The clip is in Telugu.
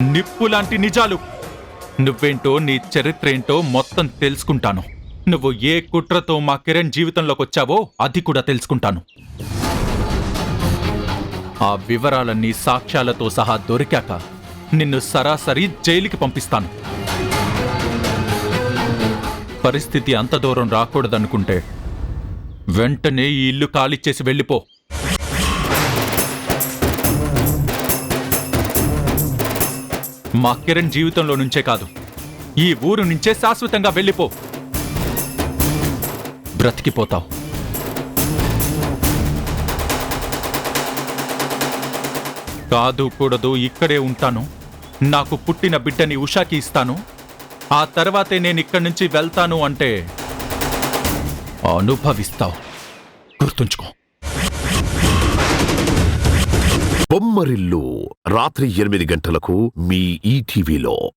నిప్పులాంటి నిజాలు. నువ్వేంటో, నీ చరిత్రేంటో మొత్తం తెలుసుకుంటాను. నువ్వు ఏ కుట్రతో మా కిరణ్ జీవితంలోకొచ్చావో అది కూడా తెలుసుకుంటాను. ఆ వివరాలన్నీ సాక్ష్యాలతో సహా దొరికాక నిన్ను సరాసరి జైలుకి పంపిస్తాను. పరిస్థితి అంత దూరం రాకూడదనుకుంటే వెంటనే ఈ ఇల్లు ఖాళీ చేసి వెళ్ళిపో. మా కిరణ్ జీవితంలో నుంచే కాదు, ఈ ఊరు నుంచే శాశ్వతంగా వెళ్ళిపో. బ్రతికిపోతావు. కాదు కూడదు ఇక్కడే ఉంటాను. నాకు పుట్టిన బిడ్డని ఉషాకి ఇస్తాను. ఆ తర్వాతే నేను ఇక్కడి నుంచి వెళ్తాను అంటే అనుభవిస్తావు. గుర్తుంచుకో. బొమ్మరిల్లు రాత్రి 8 గంటలకు మీ ఈటీవీలో.